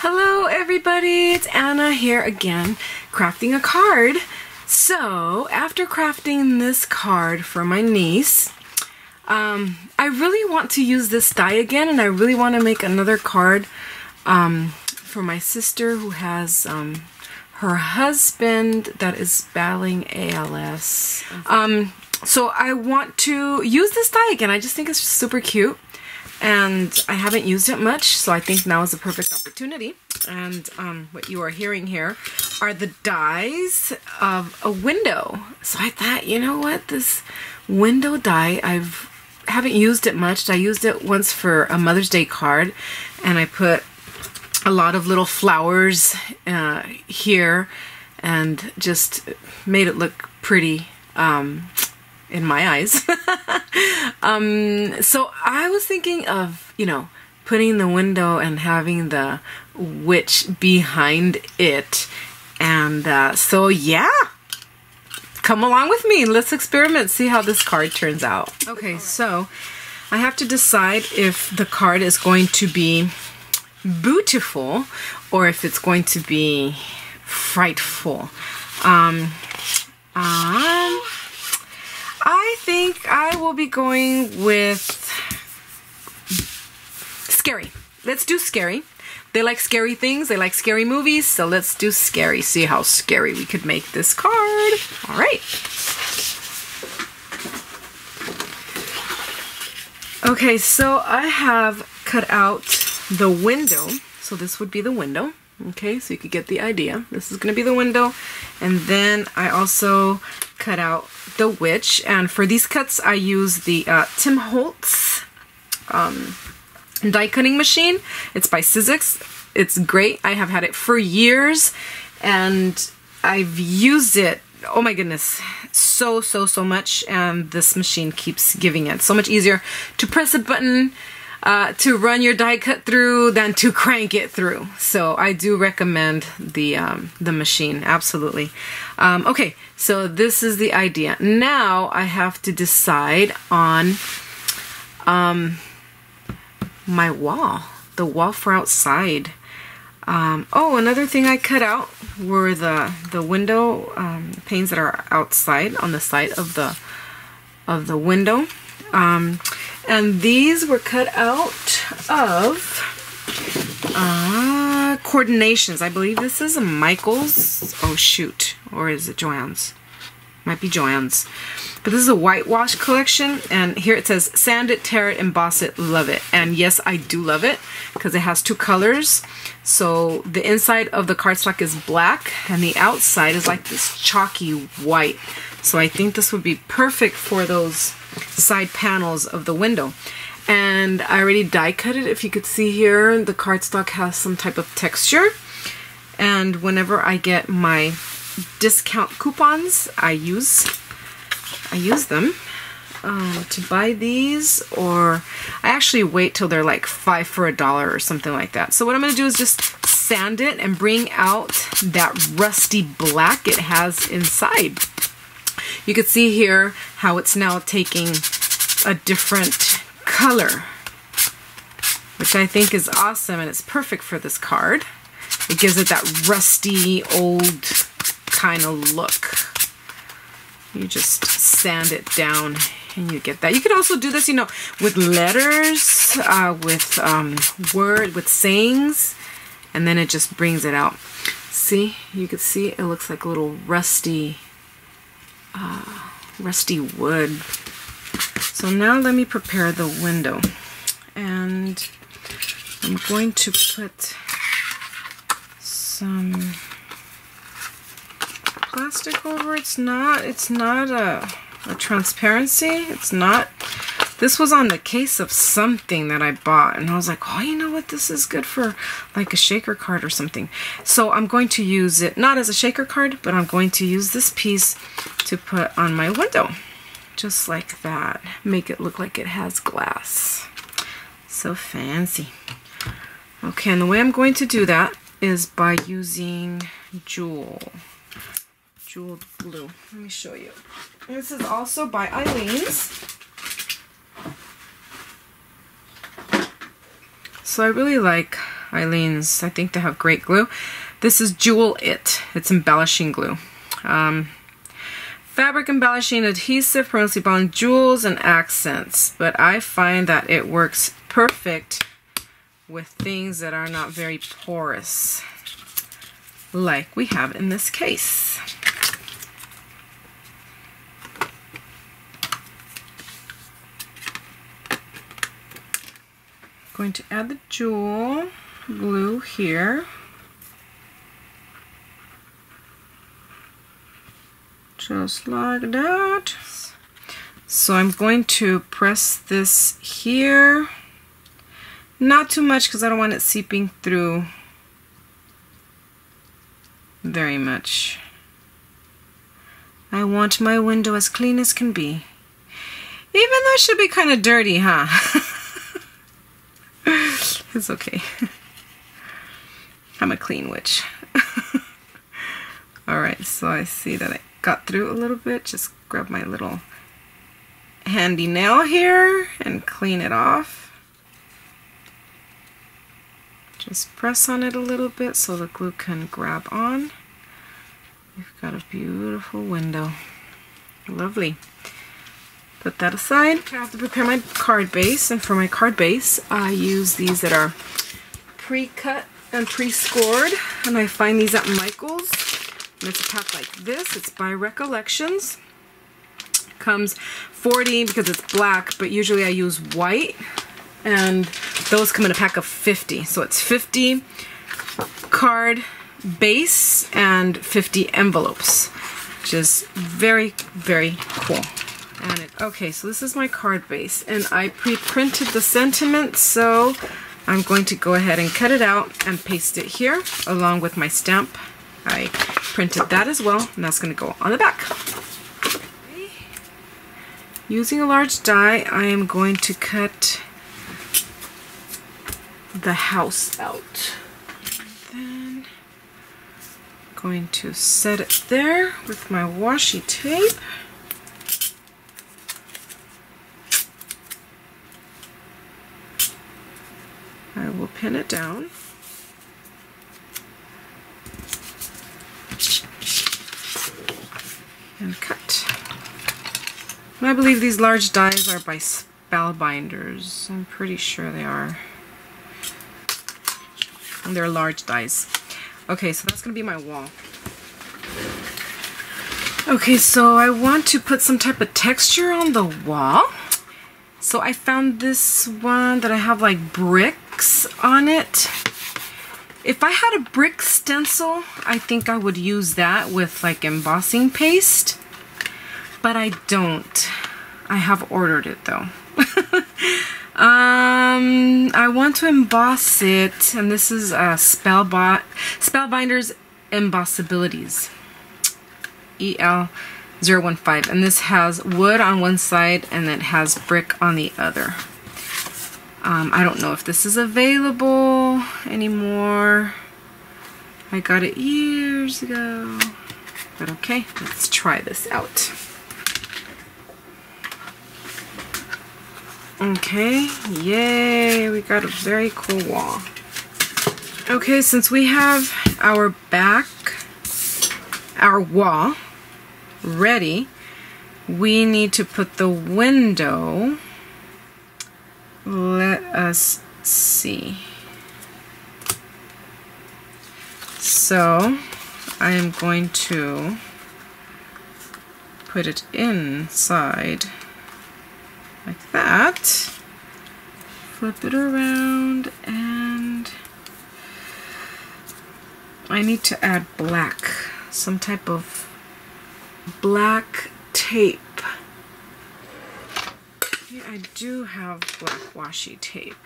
Hello everybody, it's Anna here again, crafting a card. So, after crafting this card for my niece, I really want to use this die again, and I really want to make another card for my sister who has her husband that is battling ALS. So I want to use this die again. I just think it's super cute, and I haven't used it much, so I think now is the perfect opportunity. And what you are hearing here are the dies of a window. So I thought, you know what, this window die, haven't used it much. I used it once for a Mother's Day card, and I put a lot of little flowers here and just made it look pretty in my eyes. So I was thinking of, you know, putting the window and having the witch behind it. And so yeah, come along with me. Let's experiment, see how this card turns out. Okay, so I have to decide if the card is going to be beautiful or if it's going to be frightful. I think I will be going with scary. Let's do scary. They like scary things. They like scary movies. So let's do scary. See how scary we could make this card. All right. Okay, so I have cut out the window. So this would be the window. Okay, so you could get the idea. This is going to be the window. And then I also cut out the witch. And for these cuts, I use the Tim Holtz die cutting machine. It's by Sizzix. It's great. I have had it for years, and I've used it, oh my goodness, so much. And this machine keeps giving it so much easier to press a button to run your die cut through than to crank it through. So I do recommend the machine, absolutely. Okay, so this is the idea. Now I have to decide on my wall, the wall for outside. Oh, another thing I cut out were the window panes that are outside on the side of the window. And these were cut out of Coordinations. I believe this is a Michael's. Oh shoot, or is it Joann's? Might be Joann's. But this is a whitewash collection, and here it says sand it, tear it, emboss it, love it. And yes, I do love it because it has two colors. So the inside of the cardstock is black and the outside is like this chalky white. So I think this would be perfect for those side panels of the window. And I already die cut it. If you could see here, the cardstock has some type of texture. And whenever I get my discount coupons, I use them to buy these, or I actually wait till they're like 5 for $1 or something like that. So what I'm going to do is just sand it and bring out that rusty black it has inside. You can see here how it's now taking a different color, which I think is awesome, and it's perfect for this card. It gives it that rusty old kind of look. You just sand it down and you get that. You could also do this, you know, with letters, with sayings, and then it just brings it out. See, you can see it looks like a little rusty wood. So now let me prepare the window, and I'm going to put some plastic over. It's not a transparency. It's not. This was on the case of something that I bought, and I was like, oh, you know what, this is good for like a shaker card or something. So I'm going to use it not as a shaker card, but I'm going to use this piece to put on my window, just like that. Make it look like it has glass. So fancy. Okay, and the way I'm going to do that is by using jeweled blue. Let me show you. This is also by Eileen's. So I really like Eileen's. I think they have great glue. This is Jewel It. It's embellishing glue. Fabric embellishing adhesive, permanently bonding jewels and accents. But I find that it works perfect with things that are not very porous, like we have in this case. Going to add the jewel glue here. Just like that. So I'm going to press this here. Not too much because I don't want it seeping through very much. I want my window as clean as can be. Even though it should be kind of dirty, huh? It's okay. I'm a clean witch. Alright, so I see that I got through a little bit. Just grab my little handy nail here and clean it off. Just press on it a little bit so the glue can grab on. We've got a beautiful window. Lovely. Put that aside. I have to prepare my card base, and for my card base I use these that are pre-cut and pre-scored, and I find these at Michael's. And it's a pack like this. It's by Recollections. Comes 40 because it's black, but usually I use white, and those come in a pack of 50. So it's 50 card base and 50 envelopes, which is very, very cool. And okay, so this is my card base, and I pre-printed the sentiments, so I'm going to go ahead and cut it out and paste it here along with my stamp. I printed that as well, and that's going to go on the back. Using a large die, I am going to cut the house out. Then going to set it there with my washi tape. I will pin it down. And cut. And I believe these large dies are by Spellbinders. I'm pretty sure they are. And they're large dies. Okay, so that's going to be my wall. Okay, so I want to put some type of texture on the wall. So I found this one that I have like bricks on it. If I had a brick stencil, I think I would use that with like embossing paste. But I don't. I have ordered it though. I want to emboss it, and this is Spellbinders Embossabilities. EL015, and this has wood on one side and it has brick on the other. I don't know if this is available anymore. I got it years ago, but okay, let's try this out. Okay, yay, we got a very cool wall. Okay, since we have our wall ready, we need to put the window. Let us see. So I am going to put it inside like that, flip it around, and I need to add black, some type of black tape. Yeah, I do have black washi tape,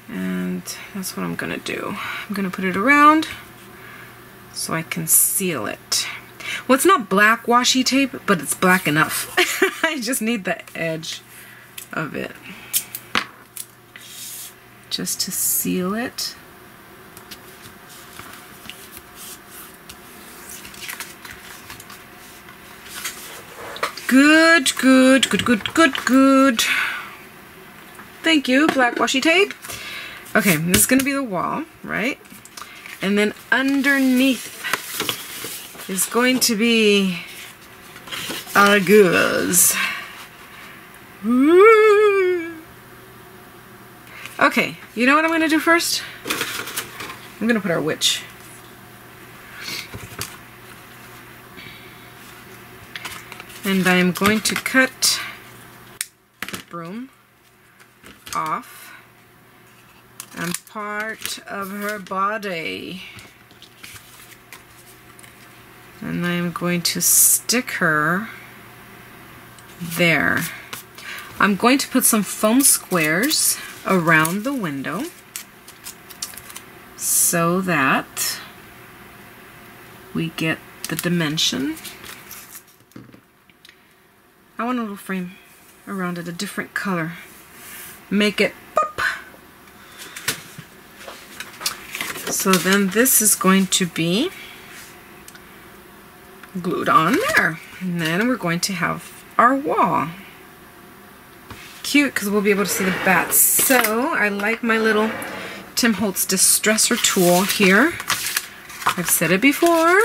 and that's what I'm gonna do. I'm gonna put it around so I can seal it. Well, it's not black washi tape, but it's black enough. I just need the edge of it just to seal it. Good, good, good, good, good, good. Thank you, black washi tape. Okay, this is going to be the wall, right? And then underneath is going to be our goods. Okay, you know what I'm going to do first? I'm going to put our witch. And I am going to cut the broom off and part of her body. And I am going to stick her there. I'm going to put some foam squares around the window so that we get the dimension. I want a little frame around it, a different color. Make it pop. So then this is going to be glued on there. And then we're going to have our wall. Cute, because we'll be able to see the bats. So I like my little Tim Holtz Distresser tool here. I've said it before.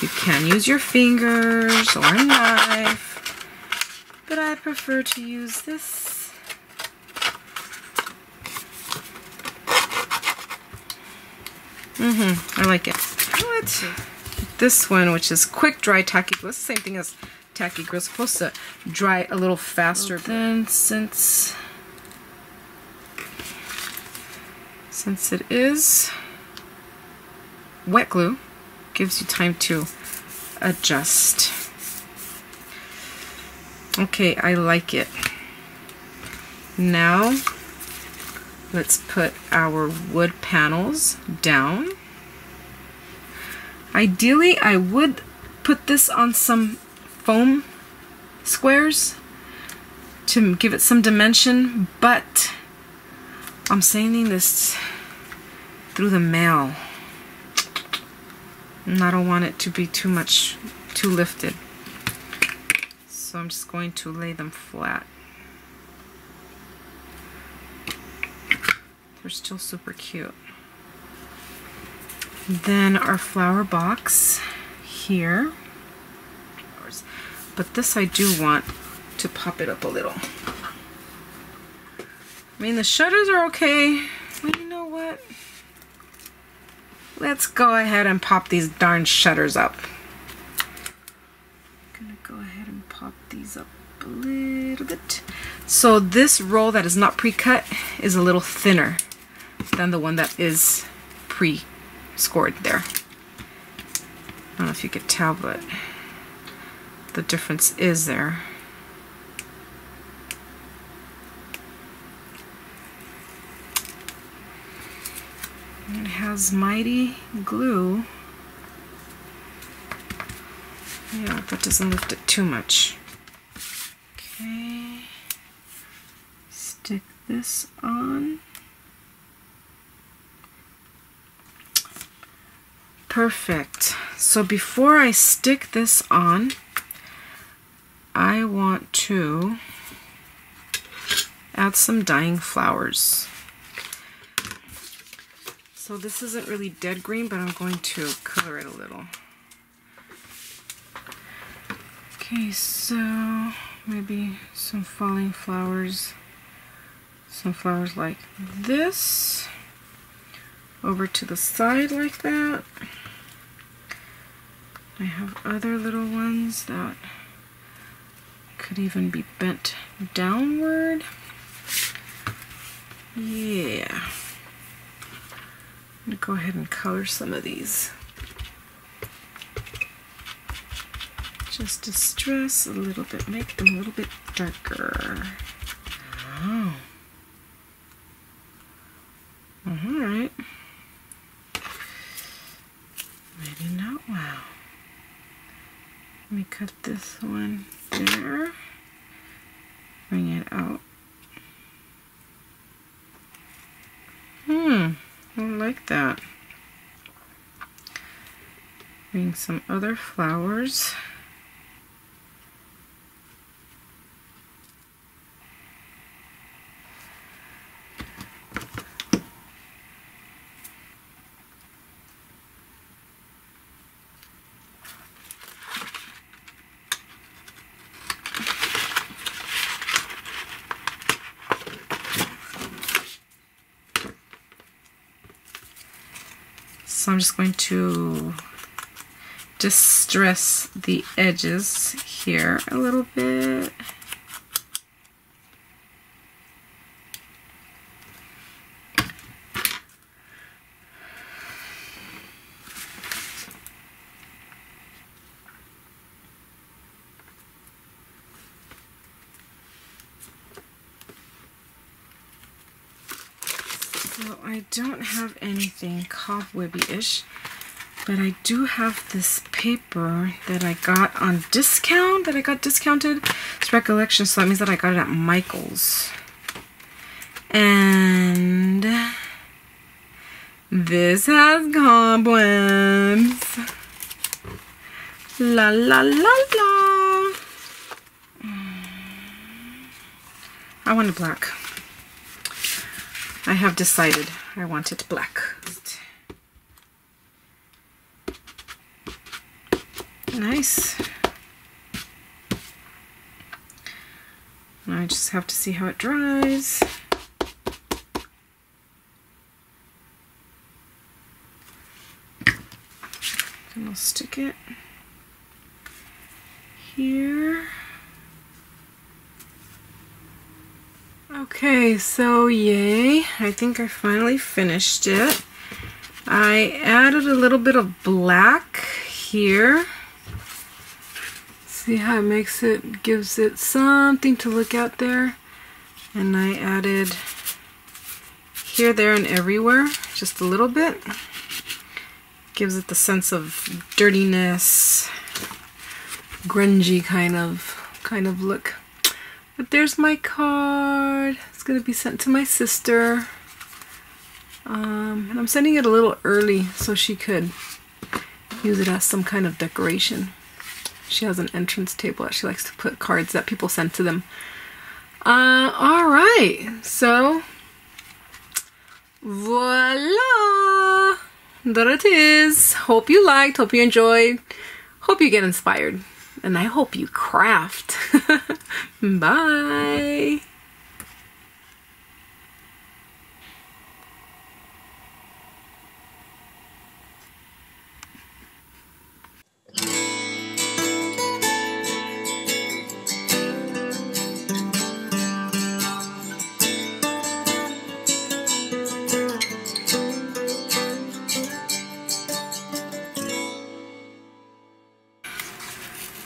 You can use your fingers or a knife, but I prefer to use this. I like it. What? This one, which is quick dry tacky glue. It's the same thing as tacky glue. It's supposed to dry a little faster. Then since it is wet glue, gives you time to adjust. Okay, I like it. Now let's put our wood panels down. Ideally, I would put this on some foam squares to give it some dimension, but I'm sending this through the mail and I don't want it to be too lifted. So I'm just going to lay them flat. They're still super cute. Then our flower box here. But this I do want to pop it up a little. I mean, the shutters are okay. Well, you know what? Let's go ahead and pop these darn shutters up. I'm gonna go ahead and pop these up a little bit. So this roll that is not pre-cut is a little thinner than the one that is pre-scored there. I don't know if you could tell, but the difference is there. It has mighty glue. Yeah, that doesn't lift it too much. Okay, stick this on. Perfect. So before I stick this on, I want to add some dying flowers. So this isn't really dead green, but I'm going to color it a little. Okay, so maybe some falling flowers, some flowers like this, over to the side like that. I have other little ones that could even be bent downward. Yeah. I'm going to go ahead and color some of these. Just to stress a little bit, make them a little bit darker. Oh. Alright. Maybe not. Wow. Let me cut this one there. Bring it out. I like that. Bring some other flowers. So I'm just going to distress the edges here a little bit. So I don't have anything cobwebby-ish, but I do have this paper that I got on discount, that I got discounted. It's Recollection, so that means that I got it at Michael's. And this has cobwebs. La la la la. I want it black. I have decided I want it black. Nice. I just have to see how it dries. And I'll stick it here. Okay, so yay, I think I finally finished it. I added a little bit of black here. See how it makes it, gives it something to look at there. And I added here, there, and everywhere, just a little bit. Gives it the sense of dirtiness, grungy kind of look. But there's my card. It's gonna be sent to my sister. And I'm sending it a little early so she could use it as some kind of decoration. She has an entrance table that she likes to put cards that people send to them. Alright, so voila! There it is. Hope you liked, hope you enjoyed, hope you get inspired, and I hope you craft. Bye!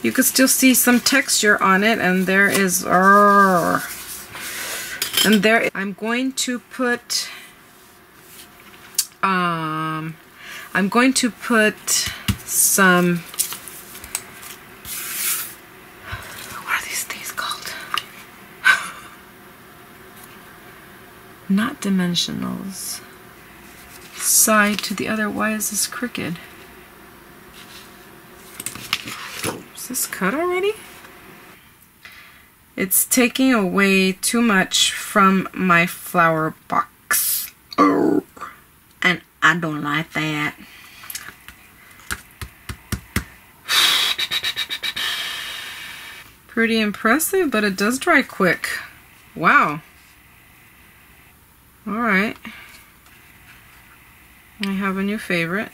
You can still see some texture on it, and there is, and there, I'm going to put, some, what are these things called? Not dimensionals. Side to the other. Why is this crooked? Is this cut already? It's taking away too much from my flower box. Oh, and I don't like that. Pretty impressive, but it does dry quick. Wow. Alright. I have a new favorite.